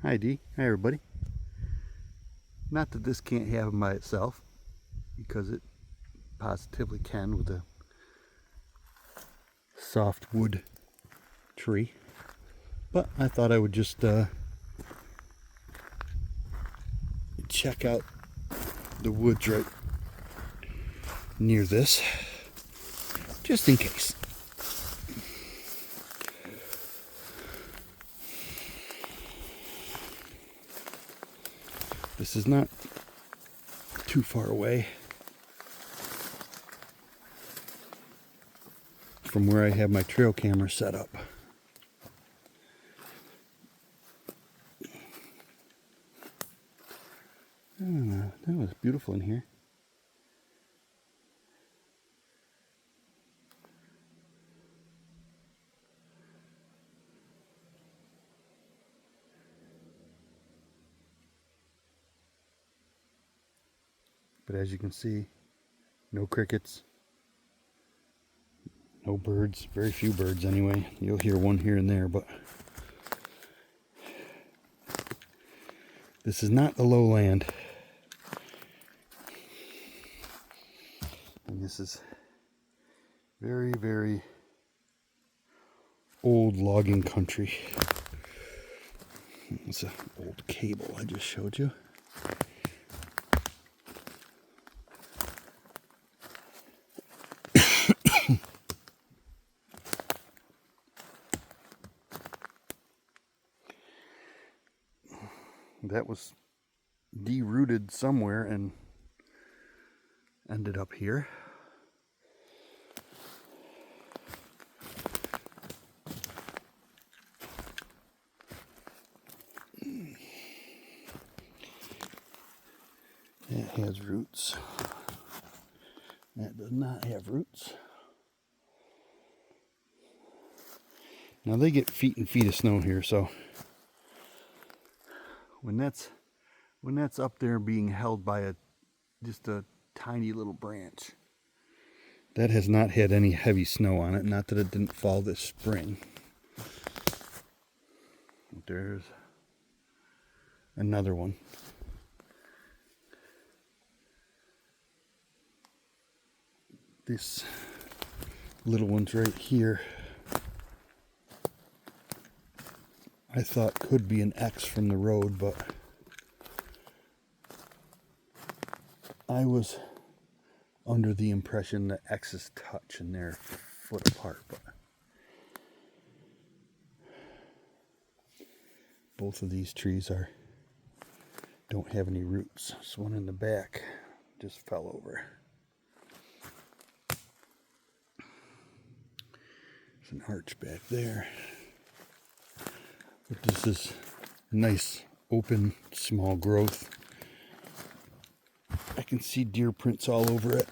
Hi Dee. Hi everybody. Not that this can't happen by itself, because it positively can with a soft wood tree. But I thought I would just check out the woods right near this, just in case. This is not too far away from where I have my trail camera set up. That was beautiful in here. But as you can see, no crickets, no birds, very few birds anyway. You'll hear one here and there, but this is not the lowland. And this is very, very old logging country. It's an old cable I just showed you. That was derooted somewhere and ended up here. That has roots. That does not have roots. Now they get feet and feet of snow here, so when that's up there being held by just a tiny little branch, that has not had any heavy snow on it. Not that it didn't fall this spring. There's another one. This little one's right here. I thought could be an X from the road, but I was under the impression that X's touch and they're a foot apart, but both of these trees don't have any roots. This one in the back just fell over. There's an arch back there. But this is nice, open, small growth. I can see deer prints all over it.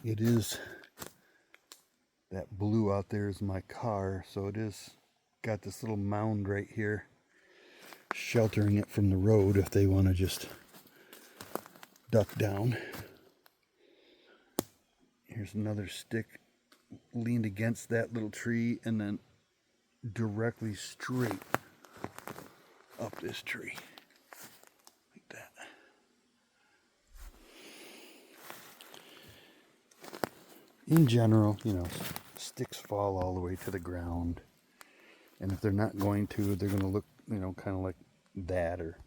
It is, that blue out there is my car, so it is got this little mound right here sheltering it from the road if they want to just duck down. Here's another stick leaned against that little tree and then directly straight up this tree like that. In general, sticks fall all the way to the ground, and if they're not going to, they're going to look, kind of like that, or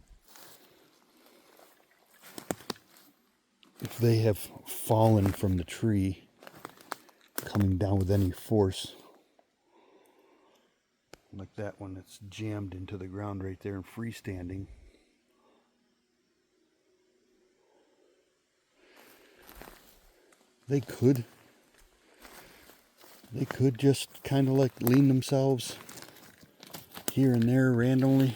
if they have fallen from the tree coming down with any force, like that one that's jammed into the ground right there and freestanding, they could just kind of like lean themselves here and there randomly.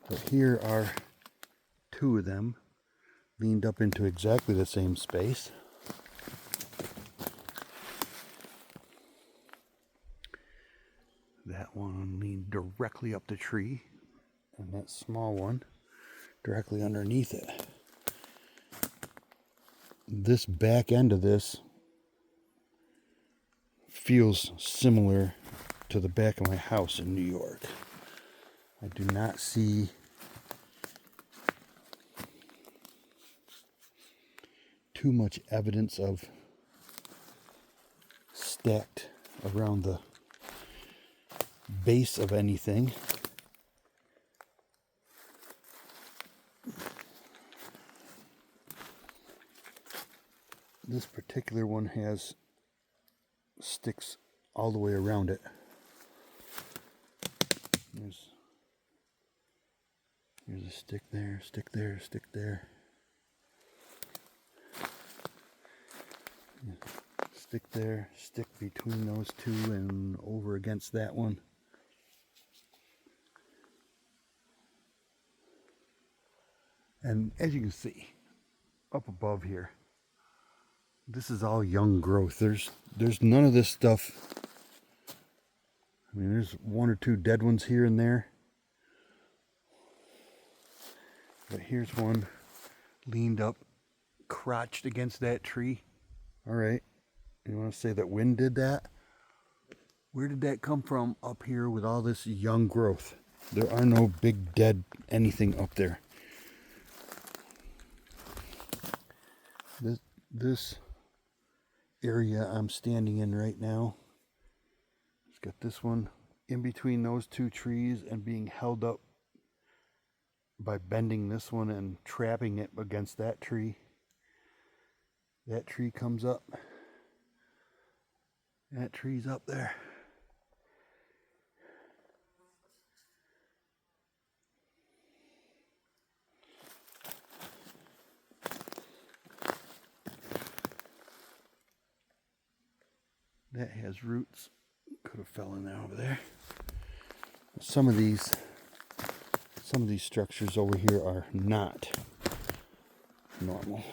But here are two of them leaned up into exactly the same space. That one leaned directly up the tree, and that small one directly underneath it. This back end of this feels similar to the back of my house in New York. I do not see too much evidence of stacked around the base of anything. This particular one has sticks all the way around it. Here's a stick there, stick there, stick there. Stick there, stick between those two and over against that one. And as you can see, up above here, this is all young growth. There's none of this stuff. I mean, there's one or two dead ones here and there. But here's one leaned up, crotched against that tree. All right, you want to say that wind did that? Where did that come from up here with all this young growth? There are no big dead anything up there. This area I'm standing in right now, it's got this one in between those two trees and being held up by bending this one and trapping it against that tree. That tree comes up. That tree's up there. That has roots. Could have fell in there over there. Some of these structures over here are not normal.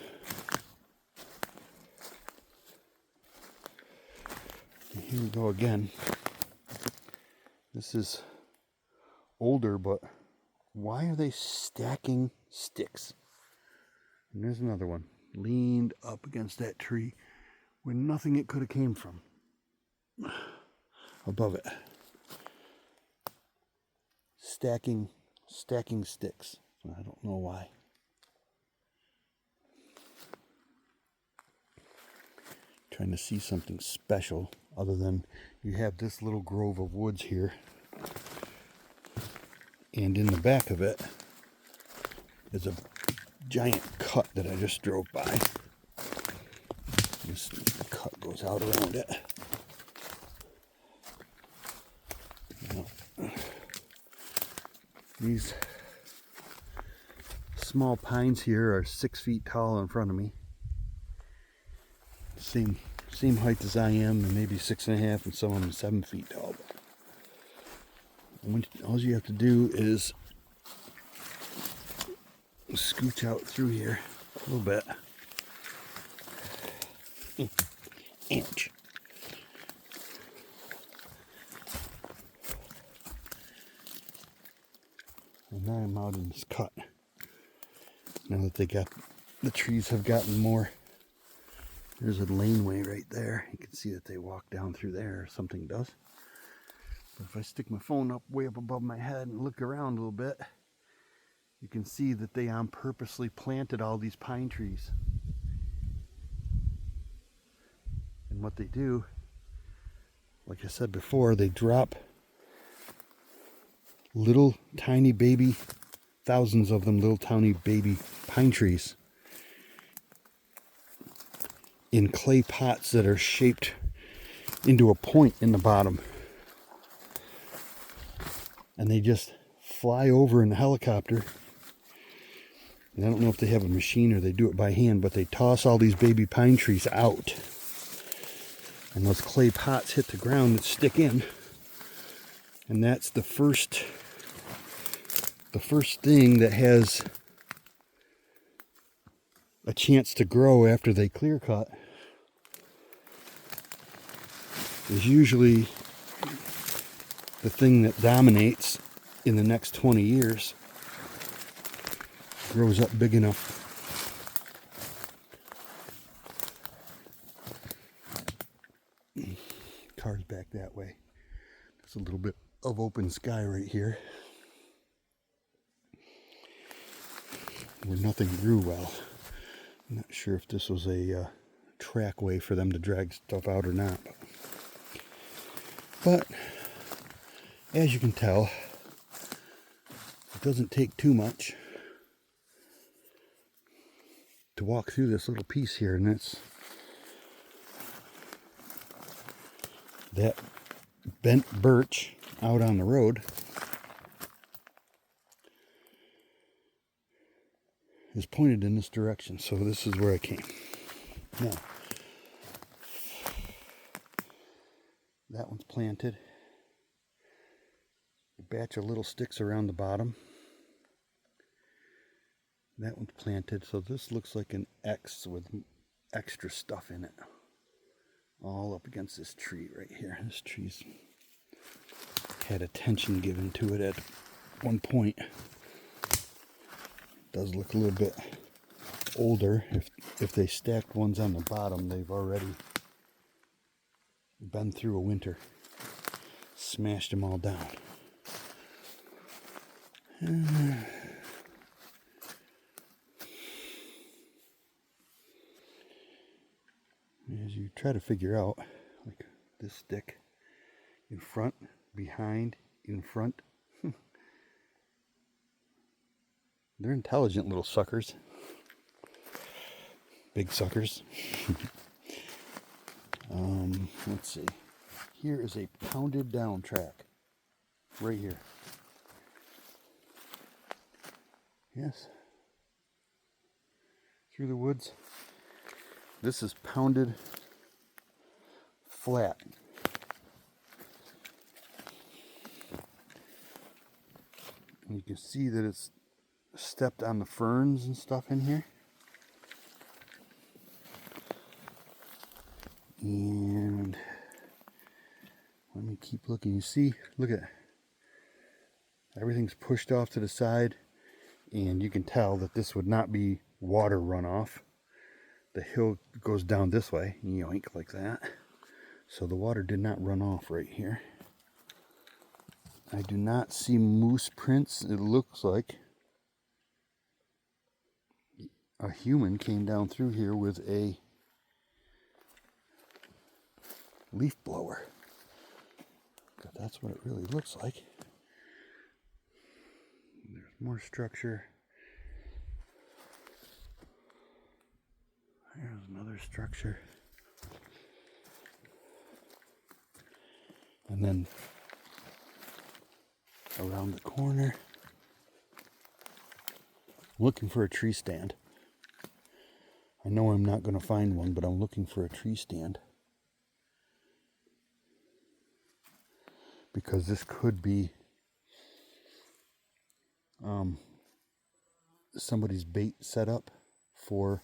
And here we go again. This is older, but why are they stacking sticks? And there's another one leaned up against that tree where nothing it could have came from. Above it. Stacking sticks. I don't know why. Trying to see something special other than you have this little grove of woods here, and in the back of it is a giant cut that I just drove by. This cut goes out around it. These small pines here are 6 feet tall in front of me. Same height as I am, and maybe 6.5, and some of them 7 feet tall. All you have to do is scooch out through here a little bit. Inch. And now I'm out in this cut. Now that the trees have gotten more. There's a laneway right there. You can see that they walk down through there, or something does. But if I stick my phone up way up above my head and look around a little bit, you can see that they purposely planted all these pine trees. And what they do, like I said before, they drop little tiny baby, thousands of them, little tiny baby pine trees in clay pots that are shaped into a point in the bottom. And they just fly over in the helicopter. And I don't know if they have a machine or they do it by hand, but they toss all these baby pine trees out. And those clay pots hit the ground and stick in. And that's the first thing that has a chance to grow after they clear cut is usually the thing that dominates in the next 20 years. Grows up big enough. car's back that way. There's a little bit of open sky right here where nothing grew well. I'm not sure if this was a trackway for them to drag stuff out or not. But as you can tell, it doesn't take too much to walk through this little piece here, and it's that bent birch out on the road is pointed in this direction, so this is where I came. Now, that one's planted. A batch of little sticks around the bottom. That one's planted, so this looks like an X with extra stuff in it. All up against this tree right here. This tree's had attention given to it at one point. It does look a little bit older. If they stacked ones on the bottom, they've already been through a winter. Smashed them all down. As you try to figure out, like this stick, in front, behind, in front. They're intelligent little suckers. Big suckers. Let's see. Here is a pounded down track. Right here. Yes. Through the woods. This is pounded flat. And you can see that it's stepped on the ferns and stuff in here. And let me keep looking. You see, look at everything's pushed off to the side, and you can tell that this would not be water runoff. The hill goes down this way, yoink, like that. So the water did not run off right here. I do not see moose prints. It looks like a human came down through here with a leaf blower. But that's what it really looks like. There's more structure. There's another structure. And then around the corner, looking for a tree stand. I know I'm not going to find one, but I'm looking for a tree stand. Because this could be somebody's bait setup for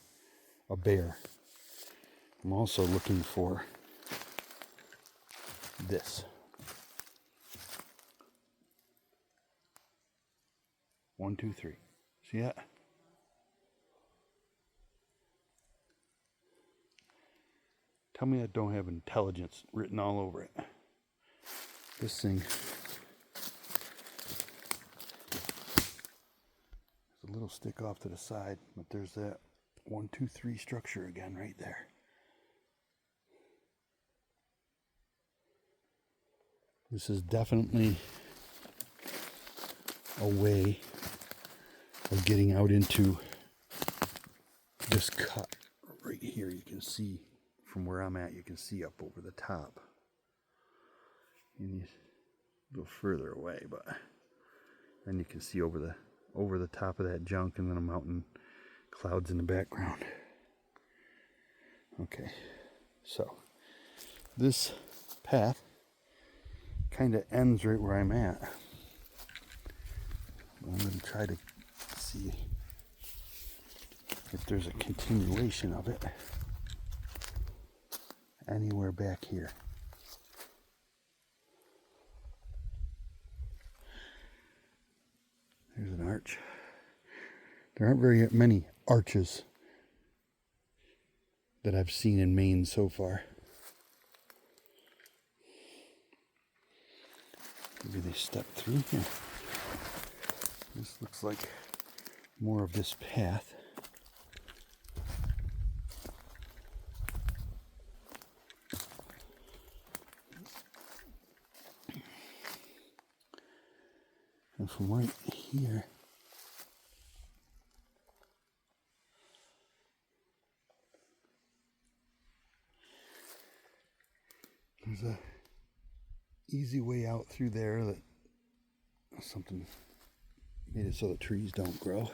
a bear. I'm also looking for this. 1, 2, 3. See that? Tell me that don't have intelligence written all over it. This thing is a little stick off to the side, but there's that 1, 2, 3 structure again right there. This is definitely a way of getting out into this cut right here. You can see from where I'm at, you can see up over the top. And you go further away, but then you can see over the top of that junk, and then a mountain, clouds in the background. Okay, so this path kind of ends right where I'm at. I'm going to try to see if there's a continuation of it anywhere back here. There's an arch. There aren't very many arches that I've seen in Maine so far. Maybe they stepped through here. This looks like more of this path. And from right here, there's a easy way out through there that something made it so the trees don't grow.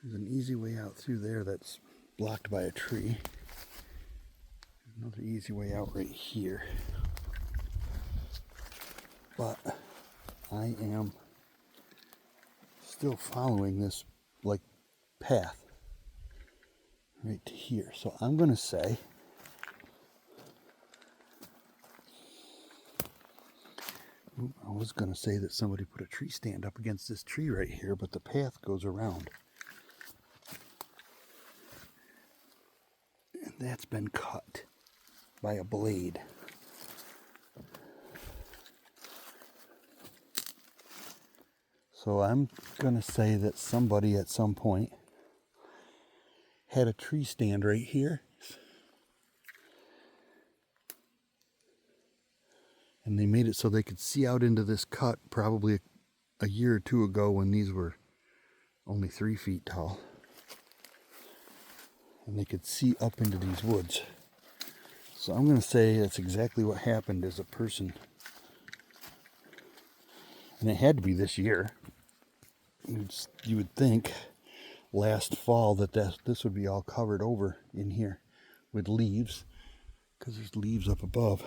There's an easy way out through there that's blocked by a tree. Another easy way out right here. But I am still following this like path right to here. So I'm going to say I was going to say that somebody put a tree stand up against this tree right here, but the path goes around. And that's been cut by a blade. So I'm going to say that somebody at some point had a tree stand right here. And they made it so they could see out into this cut probably a year or two ago when these were only 3 feet tall. And they could see up into these woods. So I'm going to say that's exactly what happened as a person. And it had to be this year. You would think last fall that this would be all covered over in here with leaves, because there's leaves up above.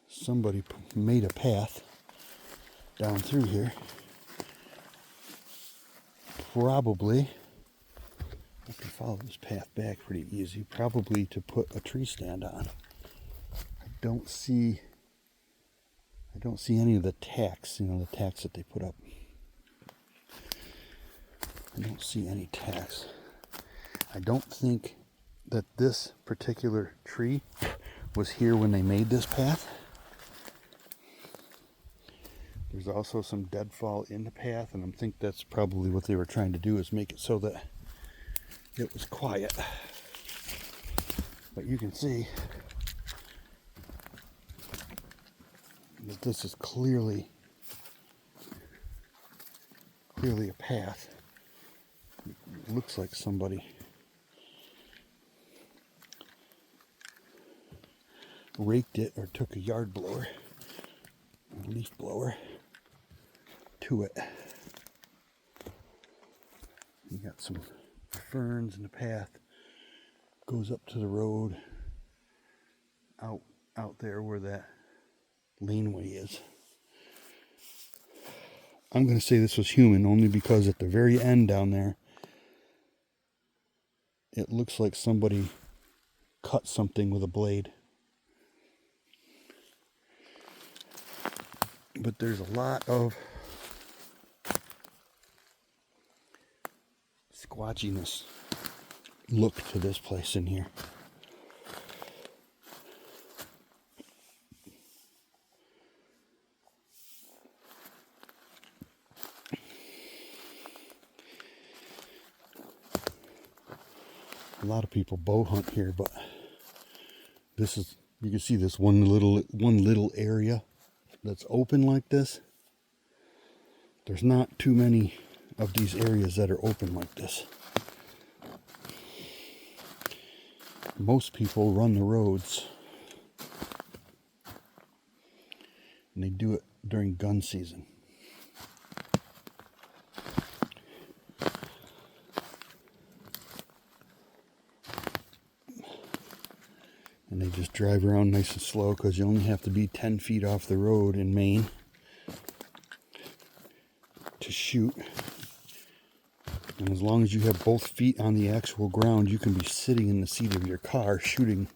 Somebody made a path down through here. Probably, I can follow this path back pretty easy, probably to put a tree stand on. I don't see any of the tacks, the tacks that they put up. I don't see any tacks. I don't think that this particular tree was here when they made this path. There's also some deadfall in the path, and I think that's probably what they were trying to do, is make it so that it was quiet. But you can see that this is clearly a path. It looks like somebody raked it or took a yard blower, a leaf blower, to it. You got some ferns in the path. Goes up to the road out there where that laneway is. I'm going to say this was human only because at the very end down there, it looks like somebody cut something with a blade. But there's a lot of squatchiness look to this place in here. A lot of people bow hunt here, but this is, you can see this one little area that's open like this. There's not too many of these areas that are open like this. Most people run the roads, and they do it during gun season. And they just drive around nice and slow, because you only have to be 10 feet off the road in Maine to shoot. And as long as you have both feet on the actual ground, you can be sitting in the seat of your car shooting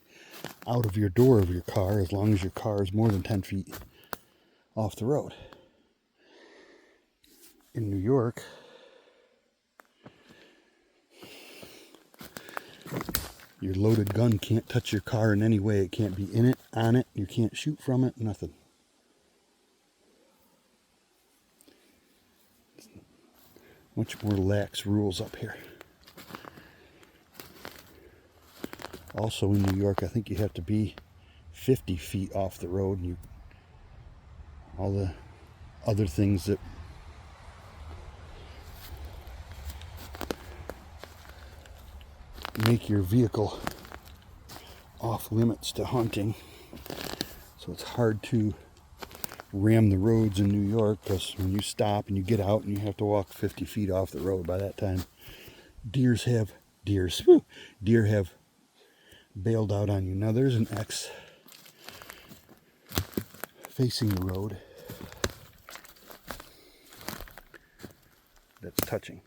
out of your door of your car, as long as your car is more than 10 feet off the road. In New York, Your loaded gun can't touch your car in any way. It can't be in it, on it. You can't shoot from it, nothing. Much more lax rules up here. Also in New York, I think you have to be 50 feet off the road. And all the other things that make your vehicle off limits to hunting. So it's hard to ram the roads in New York, because when you stop and you get out and you have to walk 50 feet off the road, by that time deer have bailed out on you. Now there's an X facing the road that's touching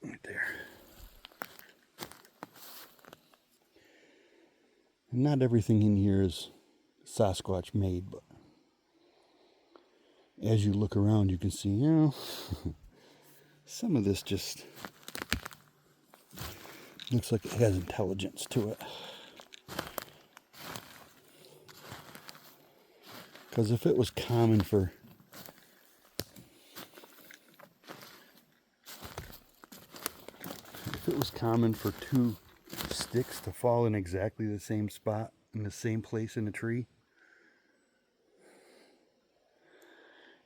right there. And not everything in here is Sasquatch made, but as you look around you can see, you know, some of this just looks like it has intelligence to it. Because if it was common for two sticks to fall in exactly the same spot in the same place in a tree,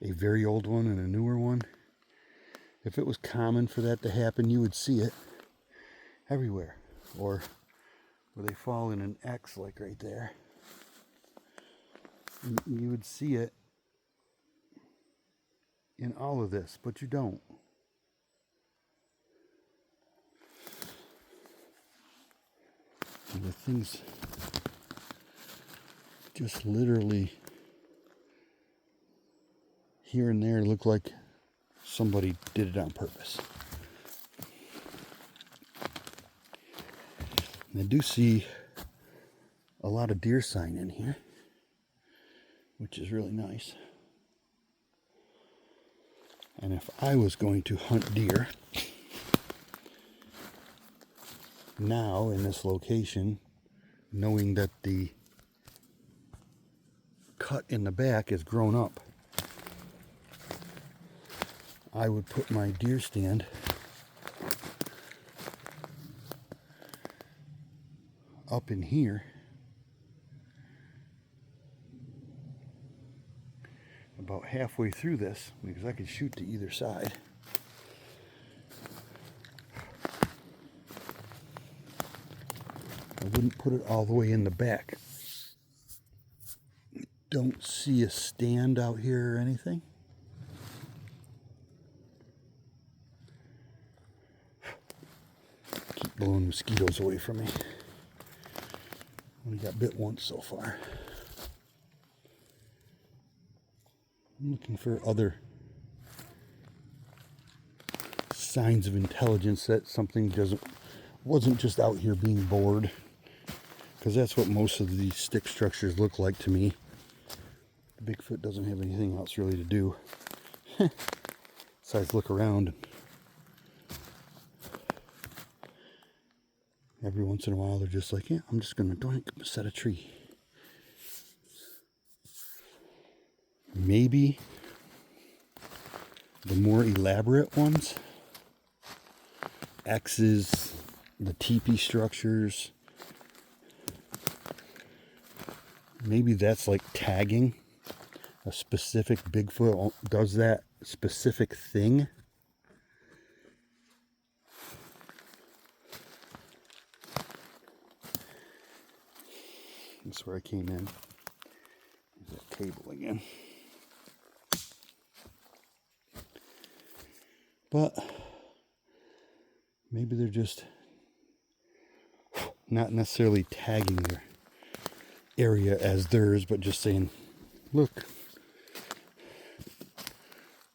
a very old one and a newer one, if it was common for that to happen, you would see it everywhere. Or where they fall in an X, like right there, you would see it in all of this, but you don't. And the things just literally here and there look like somebody did it on purpose. And I do see a lot of deer sign in here, which is really nice. And if I was going to hunt deer now in this location, knowing that the cut in the back is grown up, I would put my deer stand up in here, about halfway through this, because I could shoot to either side. I wouldn't put it all the way in the back. Don't see a stand out here or anything. Keep blowing mosquitoes away from me. Only got bit once so far. I'm looking for other signs of intelligence, that something wasn't just out here being bored, because that's what most of these stick structures look like to me. Bigfoot doesn't have anything else really to do besides look around. Every once in a while they're just like, yeah, I'm just gonna doink, set a tree. Maybe the more elaborate ones, X's, the teepee structures, maybe that's like tagging. A specific Bigfoot does that specific thing. That's where I came in. There's that cable again. But maybe they're just not necessarily tagging their area as theirs, but just saying, look,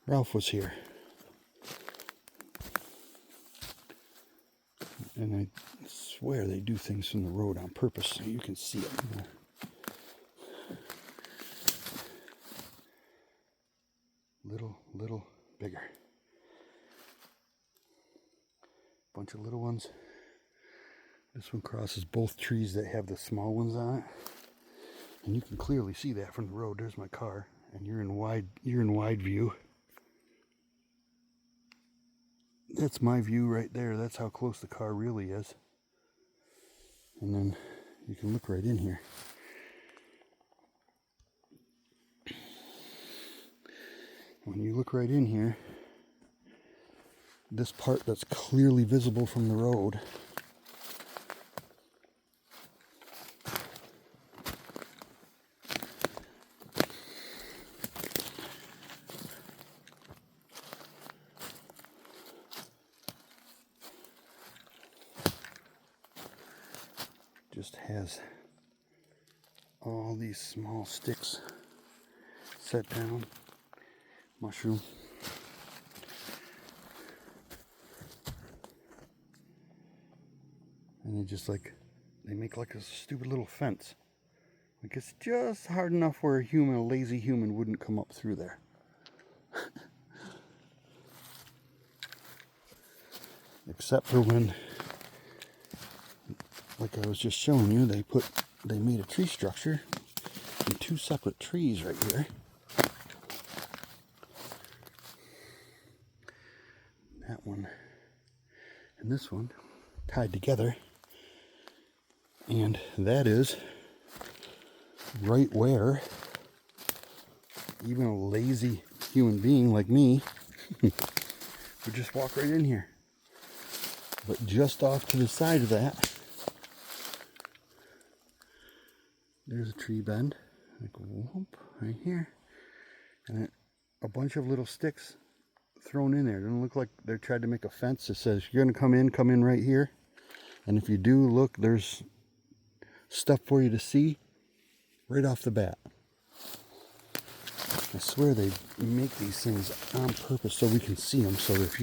Ralph was here. And I swear they do things from the road on purpose so you can see it. Little, bigger. Bunch of little ones This one crosses both trees that have the small ones on it. And you can clearly see that from the road. There's my car. And you're in wide view. That's my view right there. That's how close the car really is. And then you can look right in here. When you look right in here, this part that's clearly visible from the road just has all these small sticks set down. Mushroom. And they make like a stupid little fence. Like it's just hard enough where a lazy human wouldn't come up through there. Except for when, like I was just showing you, they made a tree structure in two separate trees right here. That one and this one tied together, and that is right where even a lazy human being like me would just walk right in here. But just off to the side of that, there's a tree bend, like whoop, right here, and a bunch of little sticks thrown in there. It doesn't look like they tried to make a fence that says you're going to come in right here. And if you do, look, there's stuff for you to see right off the bat. I swear they make these things on purpose so we can see them. So if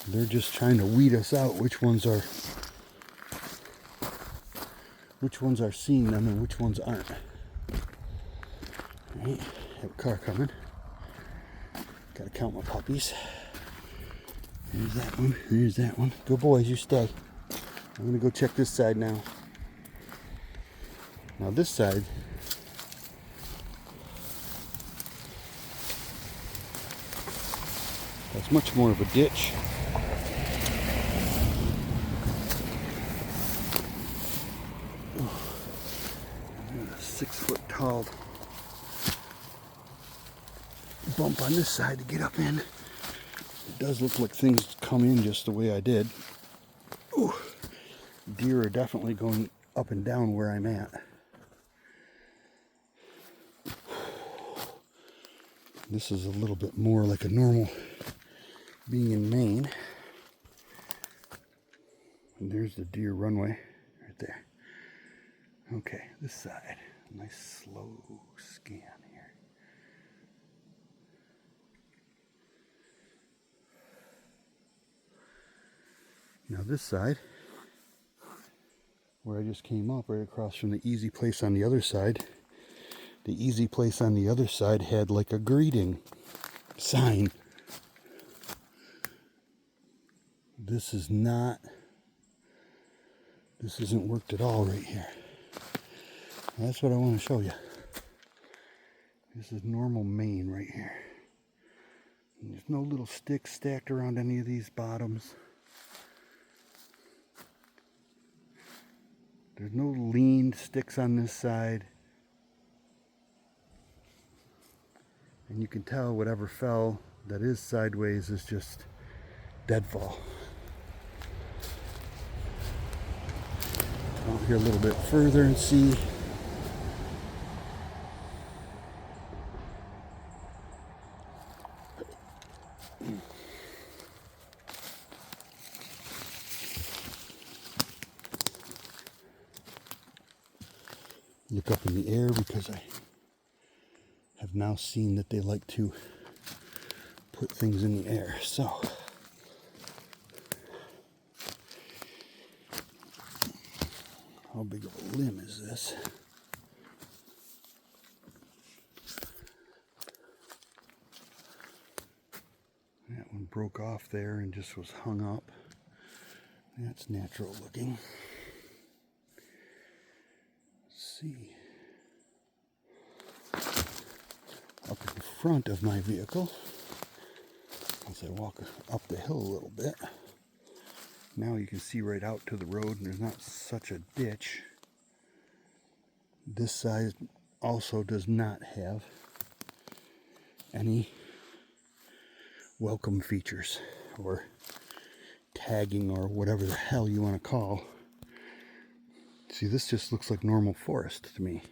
they're just trying to weed us out which ones are seeing them and which ones aren't. All right, have a car coming. Gotta count my puppies. There's that one. There's that one. Good boys, you stay. I'm gonna go check this side now. Now this side, that's much more of a ditch. There's a 6-foot tall bump on this side to get up in. It does look like things come in just the way I did. Ooh, deer are definitely going up and down where I'm at. This is a little bit more like a normal being in Maine. And there's the deer runway right there. Okay, this side. Nice slow scan here. Now this side, where I just came up, right across from the easy place on the other side, the easy place on the other side had like a greeting sign. This isn't worked at all right here. That's what I want to show you. This is normal Maine right here. And there's no little sticks stacked around any of these bottoms. There's no leaned sticks on this side. And you can tell whatever fell that is sideways is just deadfall. Out here a little bit further and see. Look up in the air because I have now seen that they like to put things in the air. So how big of a limb is this? That one broke off there and just was hung up. That's natural looking. Let's see. Up in front of my vehicle, as I walk up the hill a little bit, now you can see right out to the road, and there's not such a ditch. This side also does not have any welcome features or tagging or whatever the hell you want to call. See, this just looks like normal forest to me.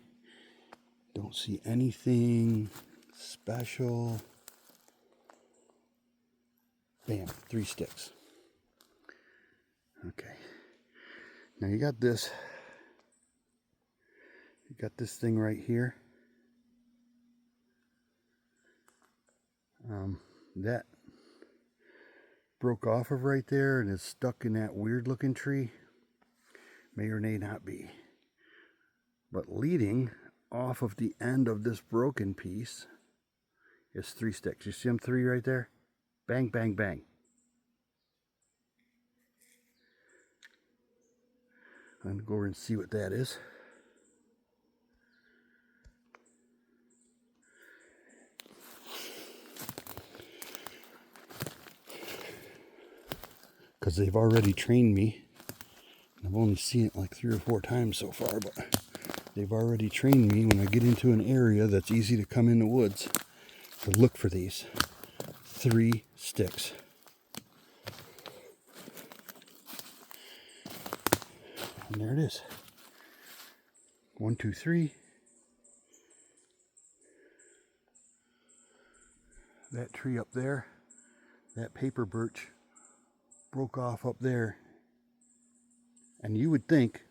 Don't see anything special. Bam, 3 sticks. Okay. Now you got this. You got this thing right here. That broke off of right there and is stuck in that weird looking tree. May or may not be. But leading off of the end of this broken piece is 3 sticks. You see them 3 right there? Bang, bang, bang. I'm going to go over and see what that is. Because they've already trained me. I've only seen it like 3 or 4 times so far, but they've already trained me when I get into an area that's easy to come in the woods to look for these 3 sticks. And there it is. 1, 2, 3. That tree up there, that paper birch broke off up there. And you would think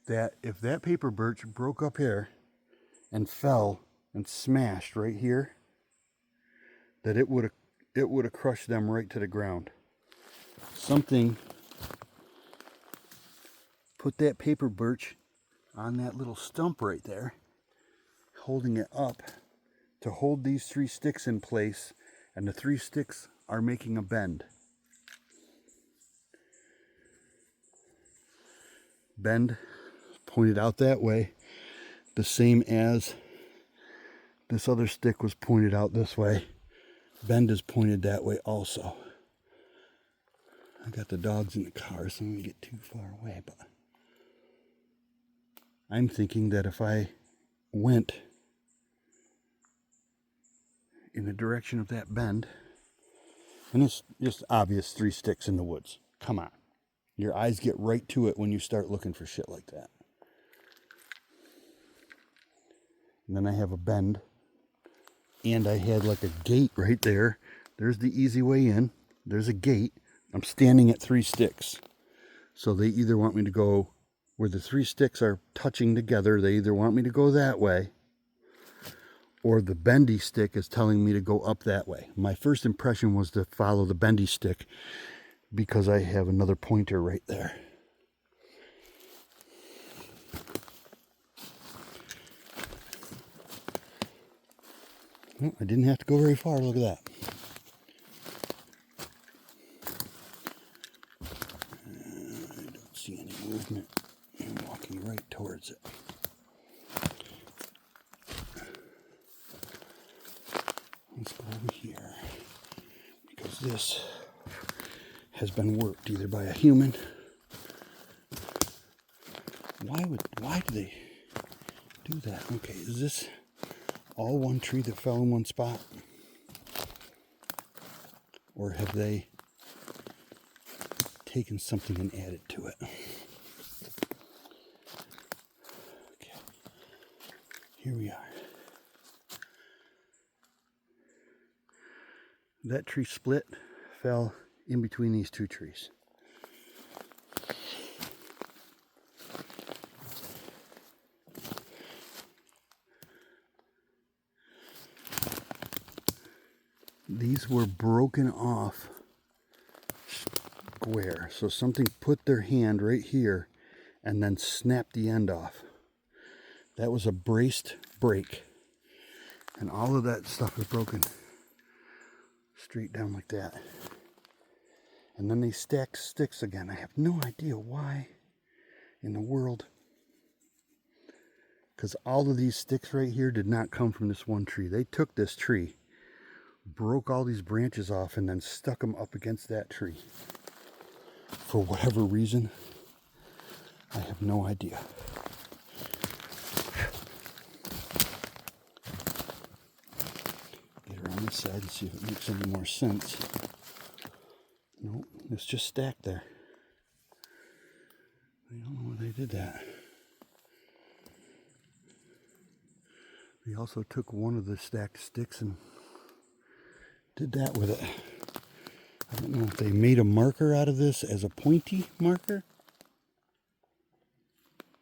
that if that paper birch broke up here and fell and smashed right here, that it would have crushed them right to the ground. Something put that paper birch on that little stump right there, holding it up to hold these 3 sticks in place, and the 3 sticks are making a bend. Bend pointed out that way, the same as this other stick was pointed out this way. Bend is pointed that way also. I got the dogs in the car, so I'm going to get too far away, but I'm thinking that if I went in the direction of that bend, and it's just obvious 3 sticks in the woods. Come on. Your eyes get right to it when you start looking for shit like that. And then I have a bend, and I had like a gate right there. There's the easy way in. There's a gate. I'm standing at 3 sticks. So they either want me to go where the 3 sticks are touching together. They either want me to go that way, or the bendy stick is telling me to go up that way. My first impression was to follow the bendy stick because I have another pointer right there. Well, I didn't have to go very far. Look at that. I don't see any movement. I'm walking right towards it. Let's go over here, because this has been worked either by a human. Why do they do that? Okay, is this all one tree that fell in one spot? Or have they taken something and added to it? Okay, here we are. That tree split, fell in between these 2 trees. These were broken off square. So something put their hand right here and then snapped the end off. That was a braced break. And all of that stuff is broken straight down like that. And then they stack sticks again. I have no idea why in the world. Because all of these sticks right here did not come from this one tree. They took this tree, broke all these branches off, and then stuck them up against that tree. For whatever reason, I have no idea. Get around this side and see if it makes any more sense. Nope, it's just stacked there. I don't know why they did that. They also took one of the stacked sticks and did that with it. I don't know if they made a marker out of this as a pointy marker,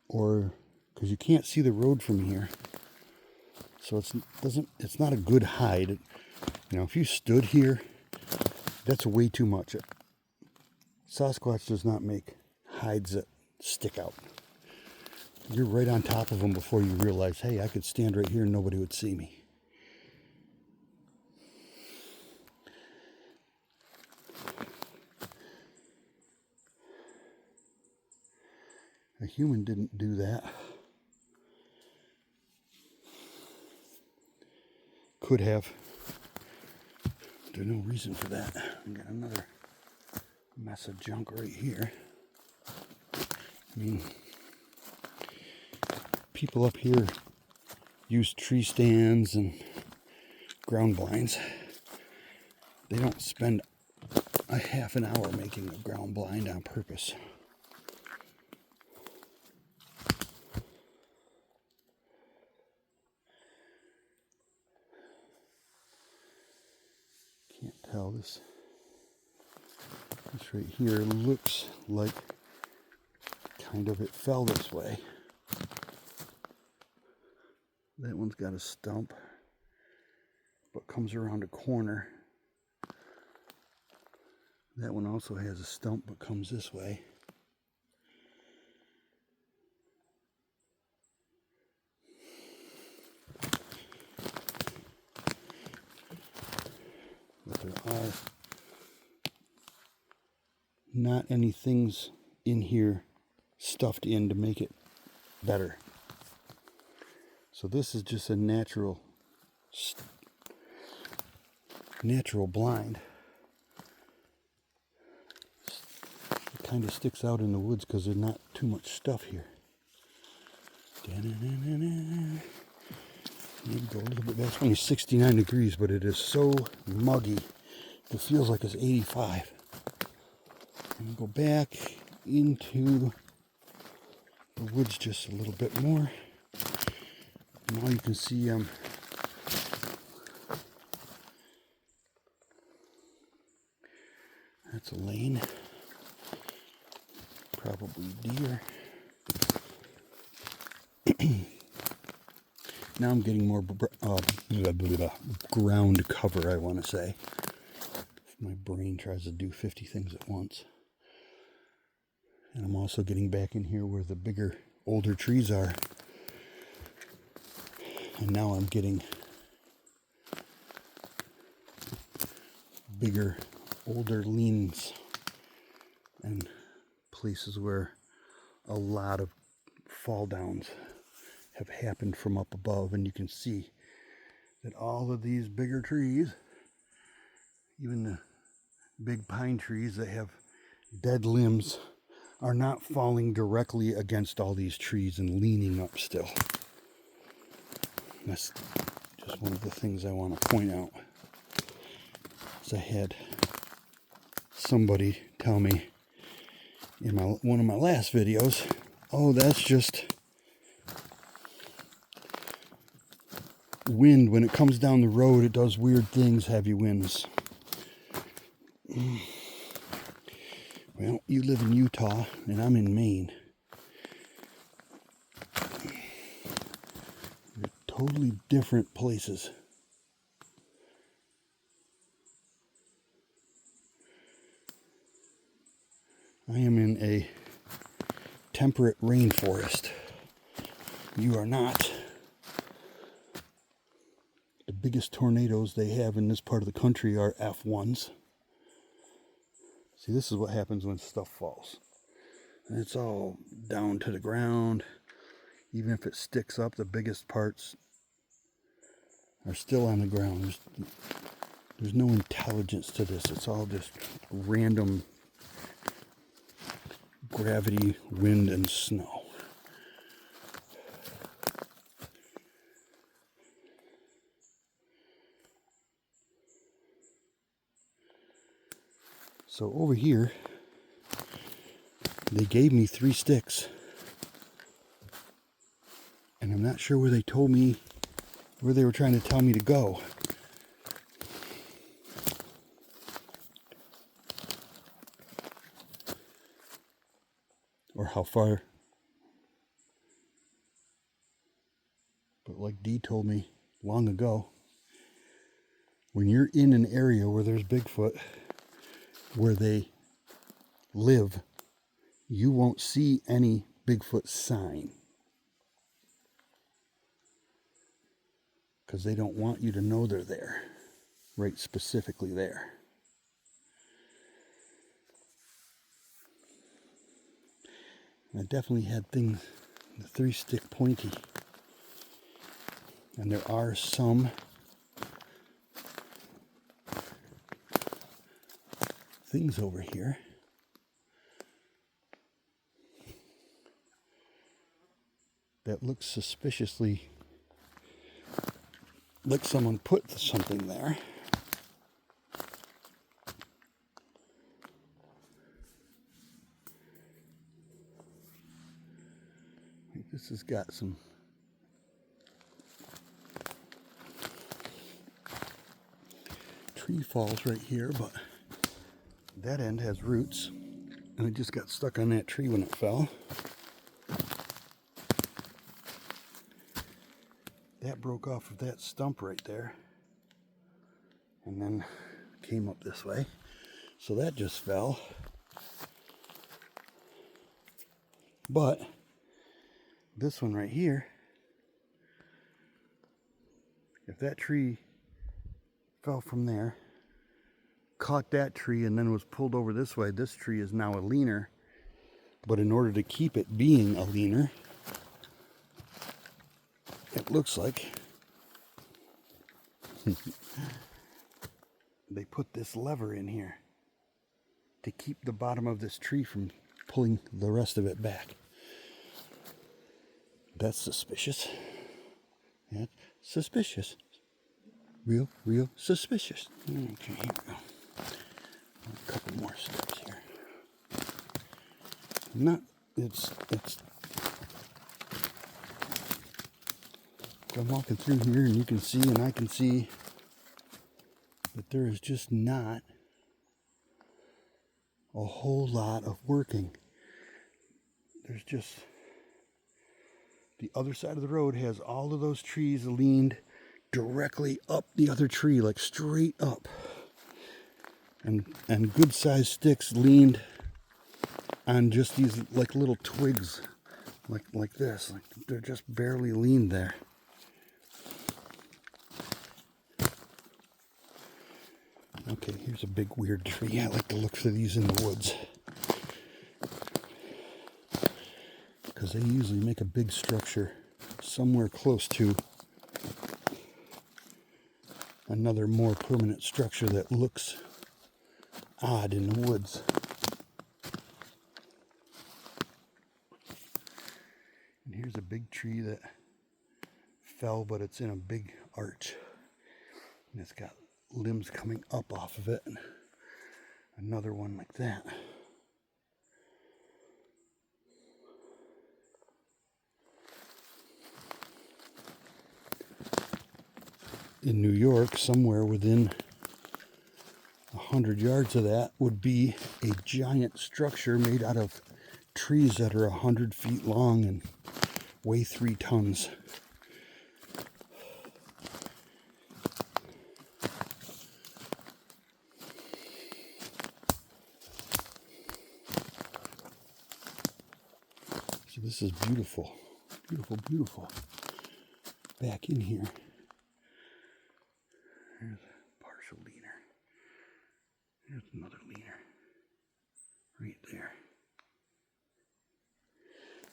or because you can't see the road from here, so it's not a good hide. You know, if you stood here, that's way too much. Sasquatch does not make hides that stick out. You're right on top of them before you realize, hey, I could stand right here and nobody would see me. A human didn't do that. Could have. There's no reason for that. I got another mess of junk right here. I mean, people up here use tree stands and ground blinds. They don't spend a half an hour making a ground blind on purpose. Can't tell this. This right here looks like kind of it fell this way. That one's got a stump, but comes around a corner. That one also has a stump, but comes this way. But there are not any things in here stuffed in to make it better. So this is just a natural blind. It kind of sticks out in the woods because there's not too much stuff here. Maybe go a little bit back. It's only 69 degrees, but it is so muggy. It feels like it's 85. And go back into the woods just a little bit more. Now you can see that's a lane, probably deer. Now I'm getting more ground cover, I want to say. My brain tries to do 50 things at once. And I'm also getting back in here where the bigger, older trees are. And now I'm getting bigger, older leans and places where a lot of fall downs have happened from up above. And you can see that all of these bigger trees, even the big pine trees that have dead limbs, are not falling directly against all these trees and leaning up still. That's just one of the things I want to point out. So I had somebody tell me in one of my last videos, oh, that's just wind. When it comes down the road, it does weird things, heavy winds. Well, you live in Utah and I'm in Maine. They're totally different places. I am in a temperate rainforest. You are not. The biggest tornadoes they have in this part of the country are F1s. See, this is what happens when stuff falls. And it's all down to the ground. Even if it sticks up, the biggest parts are still on the ground. There's no intelligence to this. It's all just random gravity, wind, and snow. So over here, they gave me 3 sticks. And I'm not sure where they told me, where they were trying to tell me to go. Or how far. But like Dee told me long ago, when you're in an area where there's Bigfoot, where they live, you won't see any Bigfoot sign. Because they don't want you to know they're there. Right, specifically there. And I definitely had things, the 3-stick pointy. And there are some things over here that look suspiciously like someone put something there. I think this has got some tree falls right here, but that end has roots, and it just got stuck on that tree when it fell. That broke off of that stump right there, and then came up this way. So that just fell. But this one right here, if that tree fell from there, caught that tree, and then was pulled over this way, this tree is now a leaner. But in order to keep it being a leaner, it looks like they put this lever in here to keep the bottom of this tree from pulling the rest of it back. That's suspicious. That's suspicious. Real suspicious. Okay, here we go. A couple more steps here. It's I'm walking through here, and you can see, and I can see that there is just not a whole lot of working. There's just, the other side of the road has all of those trees leaned directly up the other tree, like straight up. And good sized sticks leaned on just these like little twigs, like this. Like they're just barely leaned there. Okay, here's a big weird tree. I like to look for these in the woods, because they usually make a big structure somewhere close to another more permanent structure that looks odd in the woods. And here's a big tree that fell, but it's in a big arch, and it's got limbs coming up off of it, and another one like that. In New York, somewhere within 100 yards of that would be a giant structure made out of trees that are 100 feet long and weigh 3 tons. So this is beautiful, beautiful, beautiful. Back in here, there's a partial leaner. There's another leaner. right there.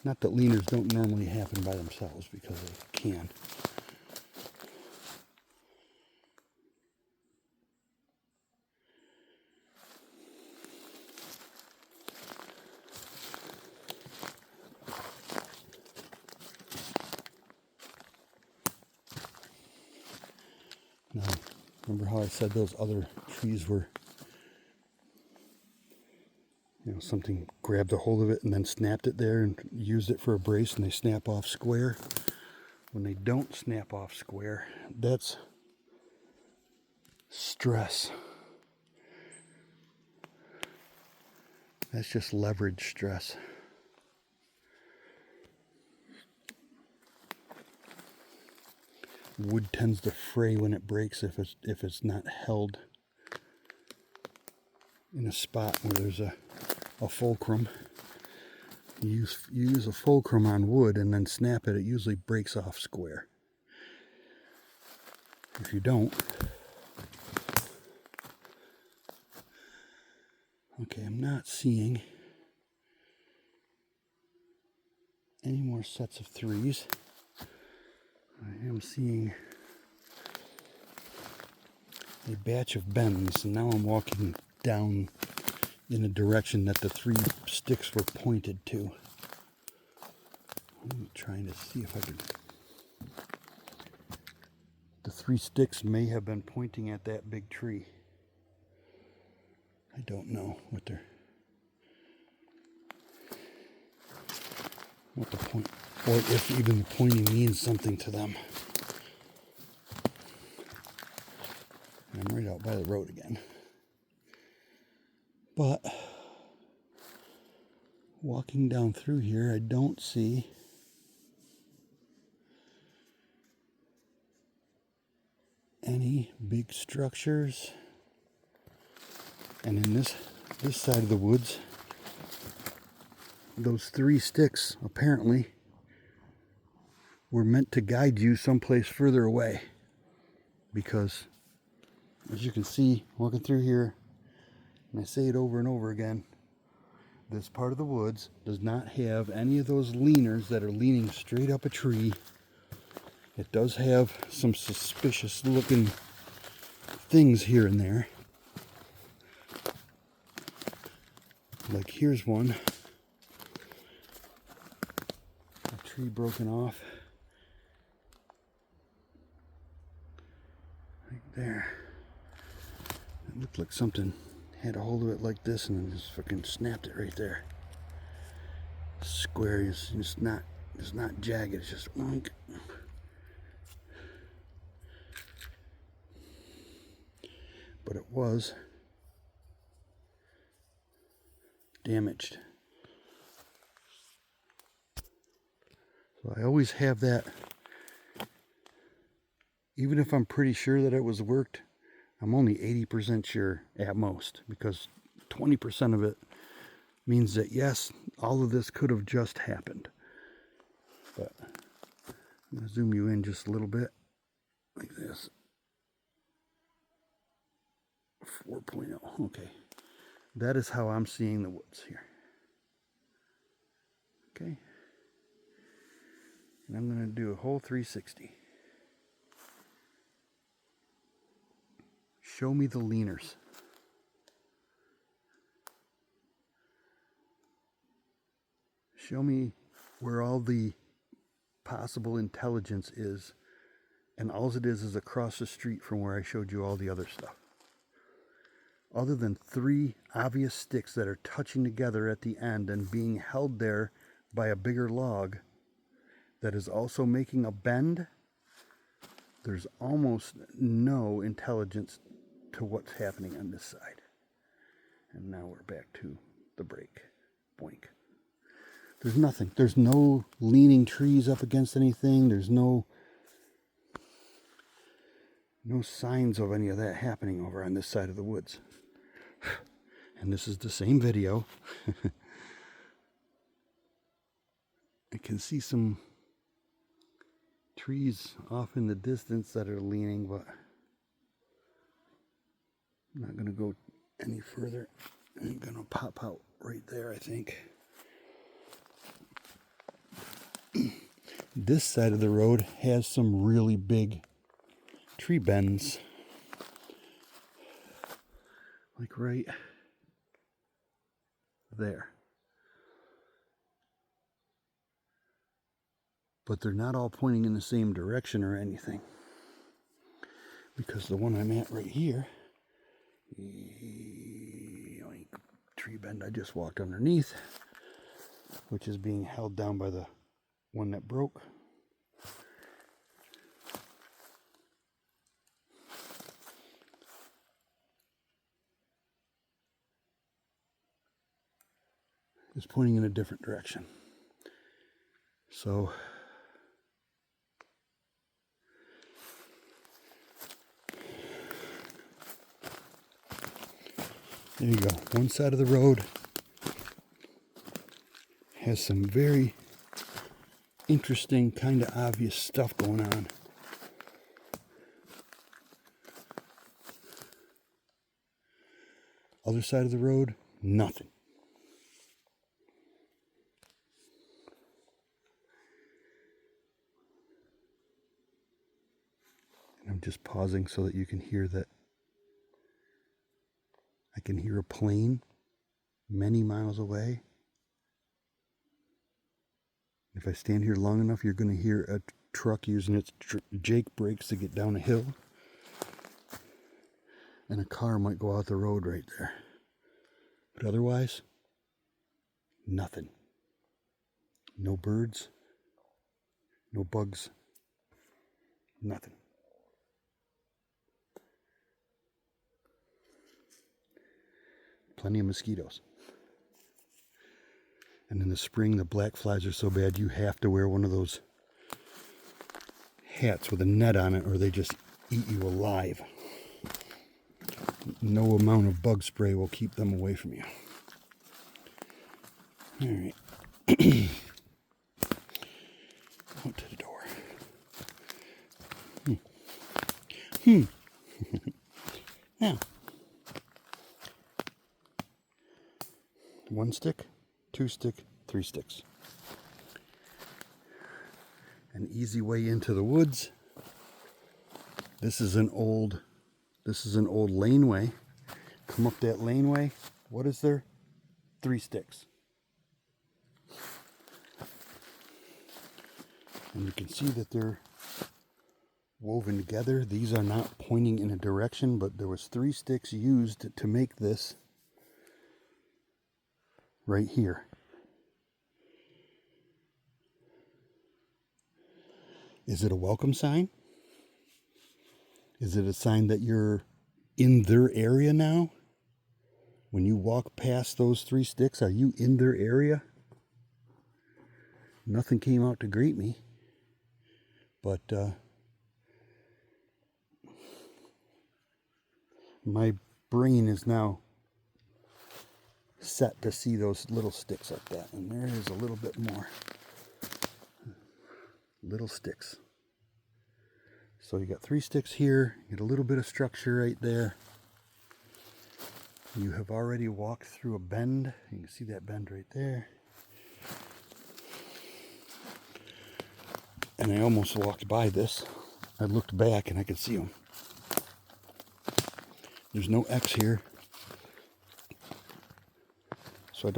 Not that leaners don't normally happen by themselves, because they can. Now, remember how I said those other trees were, something grabbed a hold of it and then snapped it there and used it for a brace, and they snap off square? When they don't snap off square, that's stress. That's just leverage stress. Wood tends to fray when it breaks if it's not held in a spot where there's a fulcrum. You use a fulcrum on wood and then snap it, it usually breaks off square. If you don't, okay, I'm not seeing any more sets of threes. I am seeing a batch of bends, and now I'm walking down in a direction that the 3 sticks were pointed to. I'm trying to see if I can. The 3 sticks may have been pointing at that big tree. I don't know what the point, or if even the pointing means something to them. I'm right out by the road again. But walking down through here, I don't see any big structures. And in this side of the woods, those 3 sticks apparently were meant to guide you someplace further away. Because, as you can see, walking through here, and I say it over and over again, this part of the woods does not have any of those leaners that are leaning straight up a tree. It does have some suspicious looking things here and there. Like here's one. A tree broken off. Right there. It looked like something had a hold of it like this and then just fucking snapped it right there. Square is just not, it's not jagged, it's just wonk. But it was damaged. So I always have that, even if I'm pretty sure that it was worked, I'm only 80% sure at most, because 20% of it means that yes, all of this could have just happened. But I'm going to zoom you in just a little bit, like this. 4.0, okay. That is how I'm seeing the woods here. Okay. And I'm going to do a whole 360. Show me the leaners. Show me where all the possible intelligence is, and all it is across the street from where I showed you all the other stuff. Other than 3 obvious sticks that are touching together at the end and being held there by a bigger log that is also making a bend, there's almost no intelligence to what's happening on this side. And now we're back to the break. Boink. There's nothing. There's no leaning trees up against anything. There's no signs of any of that happening over on this side of the woods. And this is the same video. I can see some trees off in the distance that are leaning, but I'm not going to go any further. I'm going to pop out right there, I think. This side of the road has some really big tree bends. Like right there. But they're not all pointing in the same direction or anything. Because the one I'm at right here, tree bend I just walked underneath, which is being held down by the one that broke. Is pointing in a different direction. So there you go. One side of the road has some very interesting, kind of obvious stuff going on. Other side of the road, nothing. And I'm just pausing so that you can hear that. I can hear a plane many miles away. If I stand here long enough, you're going to hear a truck using its Jake brakes to get down a hill. And a car might go out the road right there. But otherwise, nothing. No birds, no bugs, nothing. Plenty of mosquitoes. And in the spring, the black flies are so bad you have to wear one of those hats with a net on it or they just eat you alive. No amount of bug spray will keep them away from you. All right. Out to the door. Now. 1 stick, 2 stick, 3 sticks. An easy way into the woods. This is an old laneway. Come up that laneway. What is there? 3 sticks. And you can see that they're woven together. These are not pointing in a direction, but there was 3 sticks used to make this right here. Is it a welcome sign? Is it a sign that you're in their area now? When you walk past those 3 sticks, are you in their area? Nothing came out to greet me, but my brain is now set to see those little sticks like that. And there is a little bit more. Little sticks. So you got 3 sticks here, you get a little bit of structure right there. You have already walked through a bend. You can see that bend right there. And I almost walked by this. I looked back and I could see them. There's no X here. So I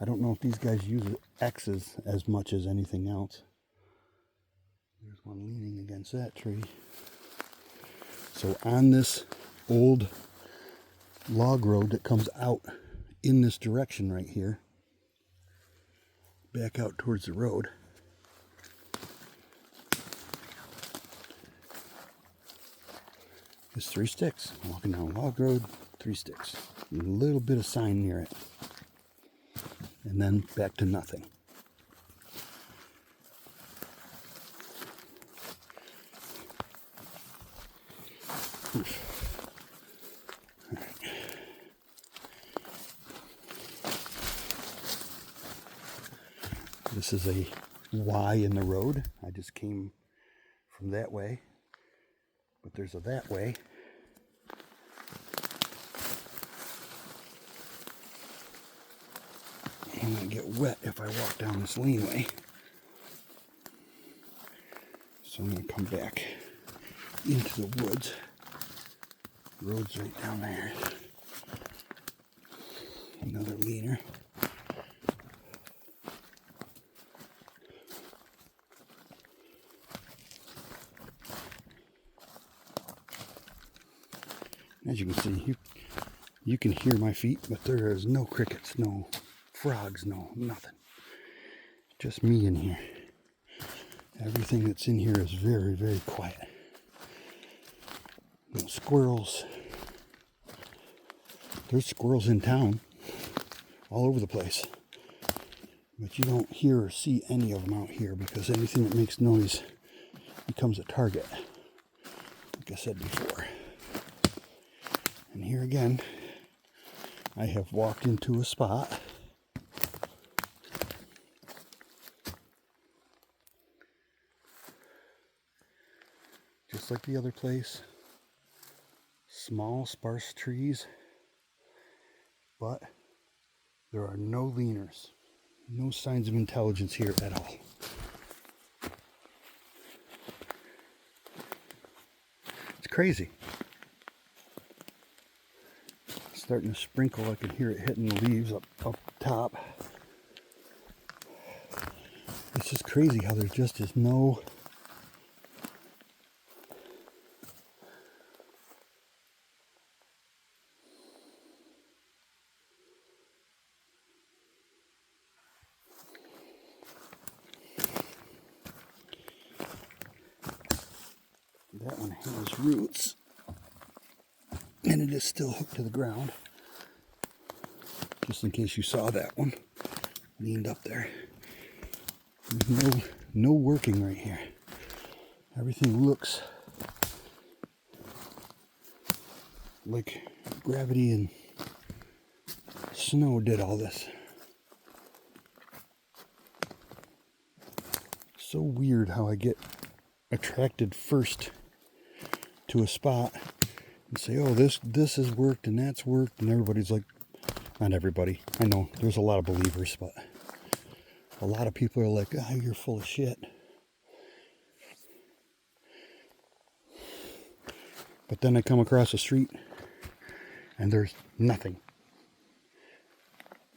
don't know if these guys use X's as much as anything else. There's one leaning against that tree. So on this old log road that comes out in this direction right here, back out towards the road, is 3 sticks. Walking down a log road, 3 sticks. A little bit of sign near it. And then back to nothing. All right. This is a Y in the road. I just came from that way. But there's a that way. I'm going to get wet if I walk down this laneway. So I'm going to come back into the woods. The road's right down there. Another leaner. As you can see, you can hear my feet, but there is no crickets, no frogs, no nothing. Just me in here. Everything that's in here is very, very quiet. No squirrels. There's squirrels in town, all over the place. But you don't hear or see any of them out here because anything that makes noise becomes a target, like I said before. And here again, I have walked into a spot just like the other place. Small, sparse trees, but there are no leaners, no signs of intelligence here at all. It's crazy. It's starting to sprinkle. I can hear it hitting the leaves up top. It's just crazy how there just is no that one has roots, and it is still hooked to the ground, just in case you saw that one leaned up there. There's no working right here. Everything looks like gravity and snow did all this. So weird how I get attracted first to a spot and say, oh, this has worked and that's worked, and everybody's like, not everybody, I know there's a lot of believers, but a lot of people are like, ah, you're full of shit. But then I come across the street and there's nothing.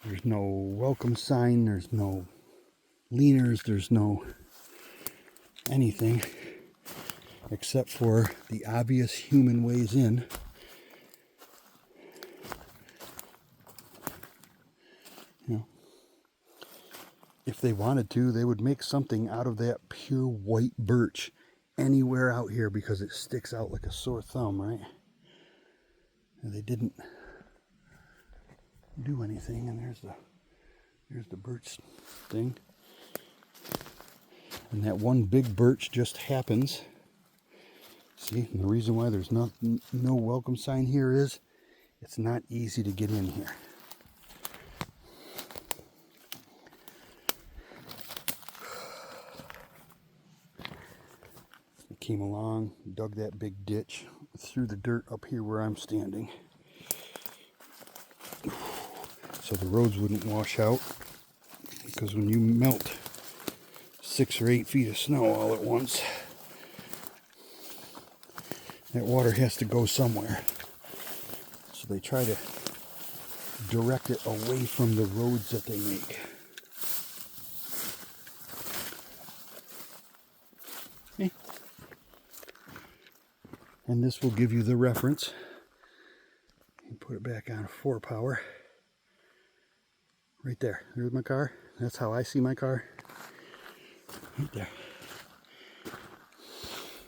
There's no welcome sign, there's no leaners, there's no anything except for the obvious human ways in. You know, if they wanted to, they would make something out of that pure white birch anywhere out here because it sticks out like a sore thumb, right? And they didn't do anything, and there's the birch thing. And that one big birch just happens. See, and the reason why there's no welcome sign here is it's not easy to get in here. I came along, dug that big ditch, threw the dirt up here where I'm standing, so the roads wouldn't wash out, because when you melt 6 or 8 feet of snow all at once, that water has to go somewhere. So they try to direct it away from the roads that they make. Okay. And this will give you the reference. You put it back on 4 power. Right there. There's my car. That's how I see my car. Right there.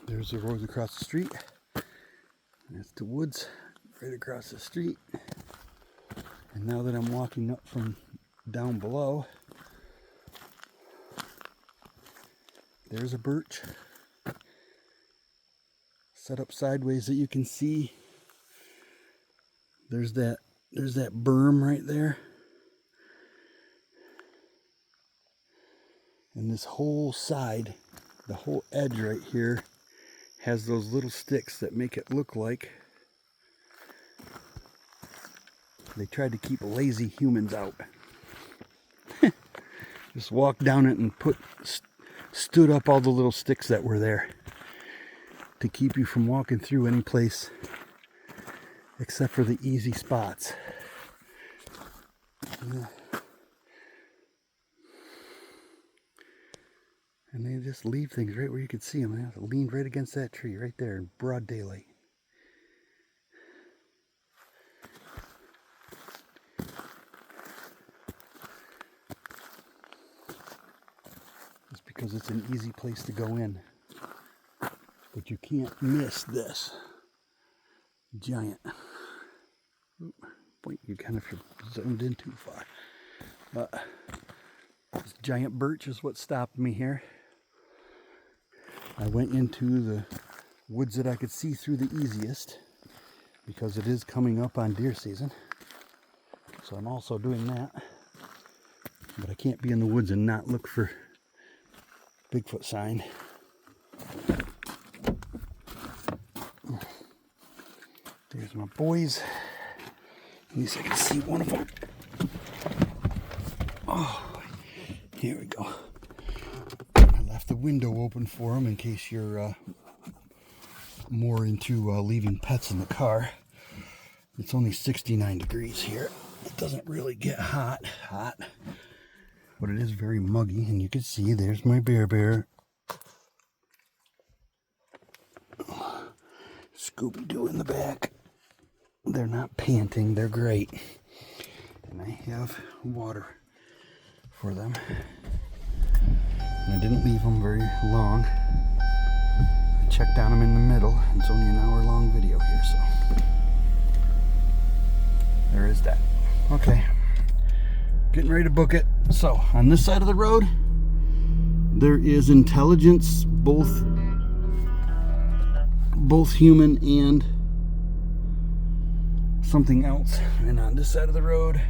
There's the road across the street. That's the woods right across the street. And now that I'm walking up from down below, there's a birch set up sideways that you can see. There's that berm right there. And this whole side, the whole edge right here, has those little sticks that make it look like they tried to keep lazy humans out. Just walked down it and stood up all the little sticks that were there to keep you from walking through any place except for the easy spots. Yeah. And they just leave things right where you could see them. They leaned right against that tree right there in broad daylight. Just because it's an easy place to go in. But you can't miss this giant. Boy, you kind of zoned in too far. This giant birch is what stopped me here. I went into the woods that I could see through the easiest because it is coming up on deer season. So I'm also doing that. But I can't be in the woods and not look for Bigfoot sign. There's my boys. At least I can see one of them. Oh, here we go. I left the window open for them in case you're more into leaving pets in the car. It's only 69 degrees here. It doesn't really get hot, but it is very muggy, and you can see there's my bear. Scooby-Doo in the back. They're not panting, they're great. And I have water for them. And I didn't leave them very long. I checked on them in the middle. It's only an hour-long video here, so there is that. Okay, getting ready to book it. So, on this side of the road, there is intelligence, both human and something else. And on this side of the road,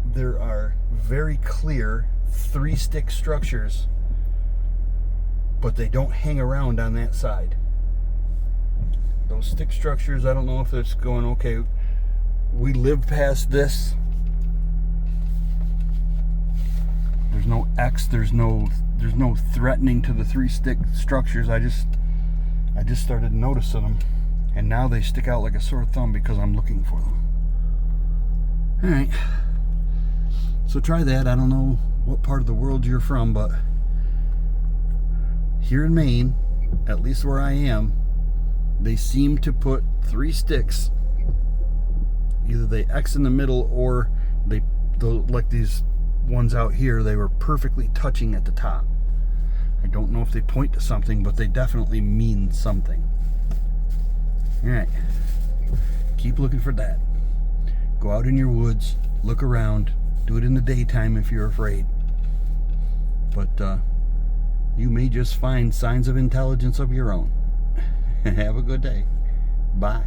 there are very clear 3-stick structures, but they don't hang around on that side. Those stick structures, I don't know if it's going, okay, we live past this. There's no X, there's no threatening to the 3-stick structures. I just started noticing them, and now they stick out like a sore thumb because I'm looking for them. Alright, so try that. I don't know what part of the world you're from, but here in Maine, at least where I am, they seem to put 3 sticks. Either they X in the middle, or they like these ones out here, they were perfectly touching at the top. I don't know if they point to something, but they definitely mean something. Alright, keep looking for that. Go out in your woods, look around, do it in the daytime if you're afraid. But you may just find signs of intelligence of your own. Have a good day. Bye.